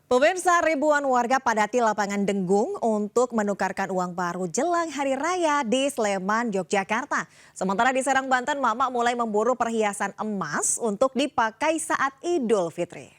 Pemirsa, ribuan warga padati lapangan Denggung untuk menukarkan uang baru jelang Hari Raya di Sleman, Yogyakarta. Sementara di Serang, Banten, mak-mak mulai memburu perhiasan emas untuk dipakai saat Idul Fitri.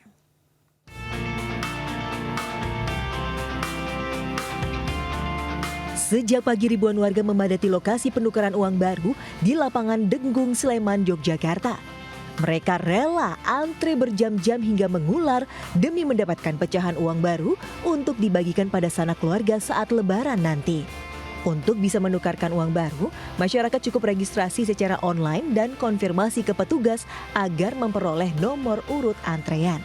Sejak pagi ribuan warga memadati lokasi penukaran uang baru di lapangan Denggung, Sleman, Yogyakarta. Mereka rela antri berjam-jam hingga mengular demi mendapatkan pecahan uang baru untuk dibagikan pada sanak keluarga saat Lebaran nanti. Untuk bisa menukarkan uang baru, masyarakat cukup registrasi secara online dan konfirmasi ke petugas agar memperoleh nomor urut antrean.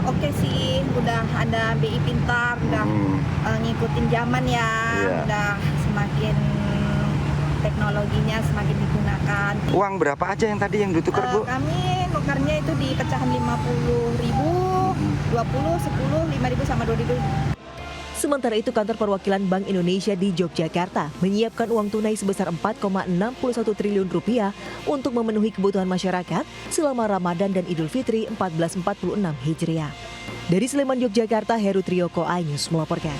Oke sih, udah ada BI Pintar, udah ngikutin zaman ya, udah semakin teknologinya semakin digunakan. Uang berapa aja yang tadi yang ditukar, Bu? Kami nukarnya itu di pecahan 50.000, 20, 10, 5.000 sama 2.000. Sementara itu, kantor perwakilan Bank Indonesia di Yogyakarta menyiapkan uang tunai sebesar 4,61 triliun rupiah untuk memenuhi kebutuhan masyarakat selama Ramadan dan Idul Fitri 1446 Hijriah. Dari Sleman, Yogyakarta, Heru Triyoko, iNews melaporkan.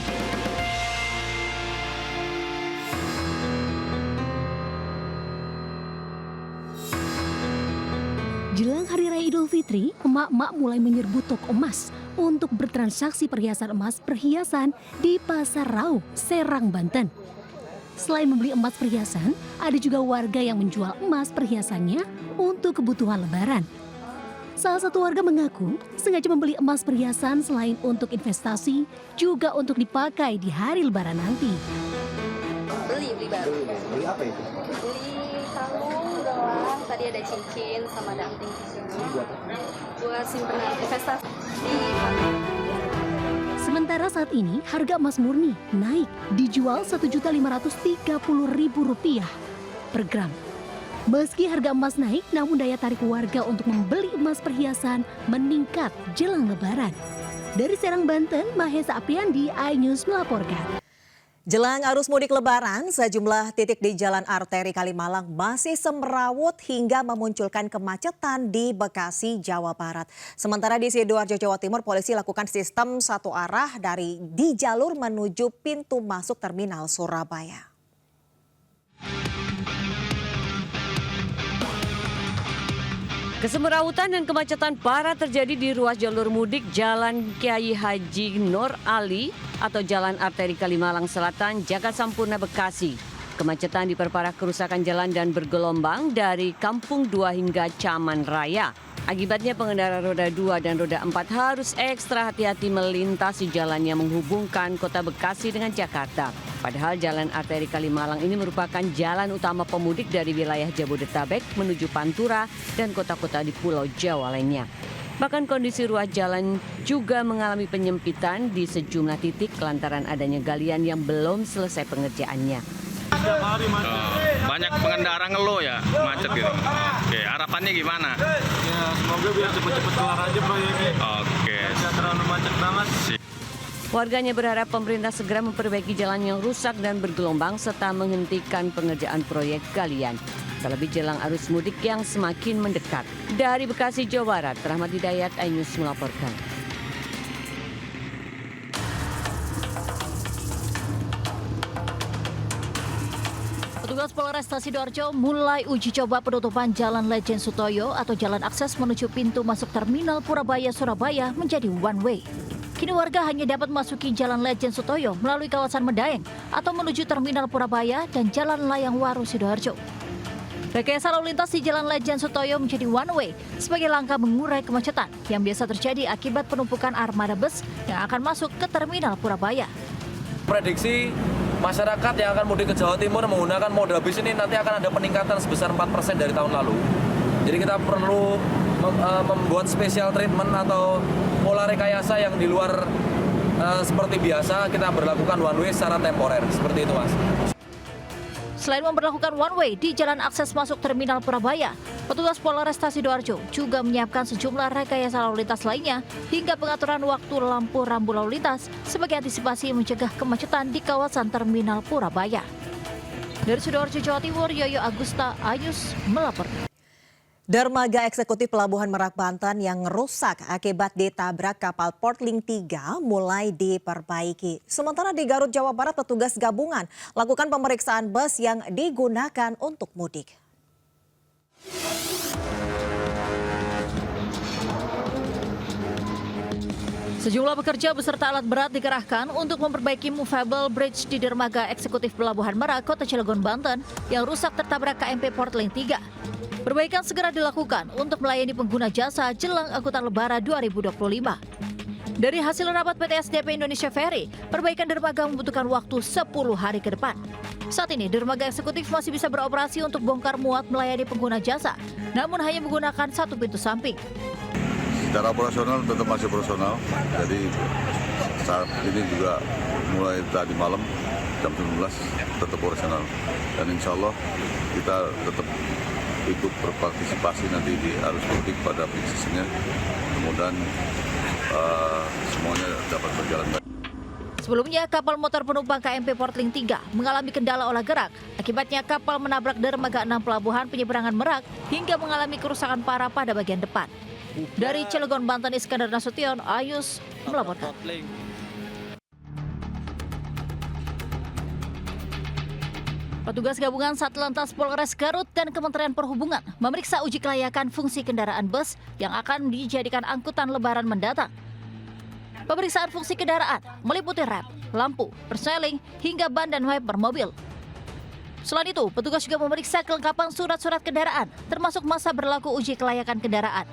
Jelang Hari Raya Idul Fitri, emak-emak mulai menyerbu toko emas untuk bertransaksi perhiasan emas perhiasan di Pasar Rauh, Serang, Banten. Selain membeli emas perhiasan, ada juga warga yang menjual emas perhiasannya untuk kebutuhan Lebaran. Salah satu warga mengaku sengaja membeli emas perhiasan selain untuk investasi, juga untuk dipakai di hari Lebaran nanti. Beli baru. Beli apa itu? Beli kalung doang, tadi ada cincin sama ada anting di sini. Buat simpenan investasi di Sementara saat ini harga emas murni naik dijual Rp1.530.000 per gram. Meski harga emas naik, namun daya tarik warga untuk membeli emas perhiasan meningkat jelang Lebaran. Dari Serang, Banten, Mahesa Apriandi, iNews melaporkan. Jelang arus mudik Lebaran, sejumlah titik di Jalan Arteri Kalimalang masih semrawut hingga memunculkan kemacetan di Bekasi, Jawa Barat. Sementara di Sidoarjo, Jawa Timur, polisi lakukan sistem satu arah di jalur menuju pintu masuk terminal Surabaya. Kesemrawutan dan kemacetan parah terjadi di ruas jalur mudik Jalan Kiai Haji Nur Ali atau Jalan Arteri Kalimalang Selatan, Jagasampurna, Bekasi. Kemacetan diperparah kerusakan jalan dan bergelombang dari Kampung 2 hingga Caman Raya. Akibatnya pengendara roda 2 dan roda 4 harus ekstra hati-hati melintasi jalan yang menghubungkan kota Bekasi dengan Jakarta. Padahal Jalan Arteri Kalimalang ini merupakan jalan utama pemudik dari wilayah Jabodetabek menuju Pantura dan kota-kota di Pulau Jawa lainnya. Bahkan kondisi ruas jalan juga mengalami penyempitan di sejumlah titik lantaran adanya galian yang belum selesai pengerjaannya. Setiap hari macet. Banyak pengendara ngeluh ya, macet gitu. Oke, harapannya gimana? Ya, semoga biar cepet-cepet kelar aja proyeknya. Oke. Nggak terlalu macet banget. Warganya berharap pemerintah segera memperbaiki jalan yang rusak dan bergelombang serta menghentikan pengerjaan proyek galian. Terlebih jelang arus mudik yang semakin mendekat. Dari Bekasi, Jawa Barat, Rahmat Hidayat, iNews melaporkan. Petugas Polresta Sidoarjo mulai uji coba penutupan Jalan Lejen Sutoyo atau jalan akses menuju pintu masuk terminal Purabaya, Surabaya menjadi one way. Kini warga hanya dapat memasuki Jalan Lejen Sutoyo melalui kawasan Medaeng atau menuju terminal Purabaya dan Jalan Layang Waru, Sidoarjo. Rekayasa lalu lintas di Jalan Lejen Sutoyo menjadi one way sebagai langkah mengurai kemacetan yang biasa terjadi akibat penumpukan armada bus yang akan masuk ke terminal Purabaya. Prediksi masyarakat yang akan mudik ke Jawa Timur menggunakan moda bis ini nanti akan ada peningkatan sebesar 4% dari tahun lalu. Jadi kita perlu membuat special treatment atau pola rekayasa yang di luar seperti biasa, kita berlakukan one way secara temporer, seperti itu, Mas. Selain memberlakukan one way di jalan akses masuk terminal Purabaya, petugas Polresta Sidoarjo juga menyiapkan sejumlah rekayasa lalu lintas lainnya hingga pengaturan waktu lampu rambu lalu lintas sebagai antisipasi mencegah kemacetan di kawasan terminal Purabaya. Dari Sidoarjo, Jawa Timur, Yoyo Agusta, iNews melaporkan. Dermaga eksekutif Pelabuhan Merak Banten yang rusak akibat ditabrak kapal Portling 3 mulai diperbaiki. Sementara di Garut, Jawa Barat, petugas gabungan lakukan pemeriksaan bus yang digunakan untuk mudik. Sejumlah pekerja beserta alat berat dikerahkan untuk memperbaiki movable bridge di dermaga eksekutif Pelabuhan Merak, Kota Cilegon, Banten yang rusak tertabrak KMP Portling 3. Perbaikan segera dilakukan untuk melayani pengguna jasa jelang angkutan Lebaran 2025. Dari hasil rapat PT SDP Indonesia Ferry, perbaikan dermaga membutuhkan waktu 10 hari ke depan. Saat ini dermaga eksekutif masih bisa beroperasi untuk bongkar muat melayani pengguna jasa, namun hanya menggunakan satu pintu samping. Secara operasional tetap masih operasional, jadi saat ini juga mulai tadi malam jam 19 tetap operasional. Dan insya Allah kita tetap ikut berpartisipasi nanti di arus mudik pada peak season-nya. Kemudian semuanya dapat berjalan baik. Sebelumnya, kapal motor penumpang KMP Portling 3 mengalami kendala olah gerak. Akibatnya kapal menabrak dermaga 6 pelabuhan penyeberangan Merak hingga mengalami kerusakan parah pada bagian depan. Dari Cilegon, Banten, Iskandar Nasution, Ayus melaporkan. Petugas gabungan Satlantas Polres Garut dan Kementerian Perhubungan memeriksa uji kelayakan fungsi kendaraan bus yang akan dijadikan angkutan Lebaran mendatang. Pemeriksaan fungsi kendaraan meliputi rem, lampu, persneling, hingga ban dan wiper mobil. Selain itu, petugas juga memeriksa kelengkapan surat-surat kendaraan, termasuk masa berlaku uji kelayakan kendaraan.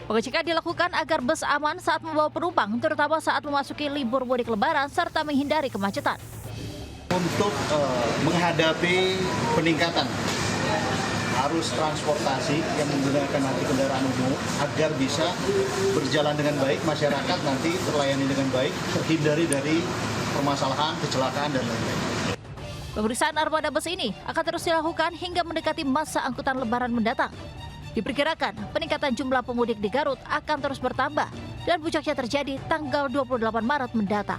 Pengecekan dilakukan agar bus aman saat membawa penumpang, terutama saat memasuki libur mudik Lebaran serta menghindari kemacetan. Untuk menghadapi peningkatan arus transportasi yang menggunakan nanti kendaraan umum agar bisa berjalan dengan baik, masyarakat nanti terlayani dengan baik, terhindari dari permasalahan, kecelakaan, dan lain-lain. Pemeriksaan armada bus ini akan terus dilakukan hingga mendekati masa angkutan Lebaran mendatang. Diperkirakan peningkatan jumlah pemudik di Garut akan terus bertambah dan puncaknya terjadi tanggal 28 Maret mendatang.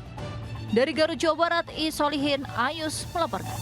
Dari Garut, Jawa Barat, I Solihin, Ayus melaporkan.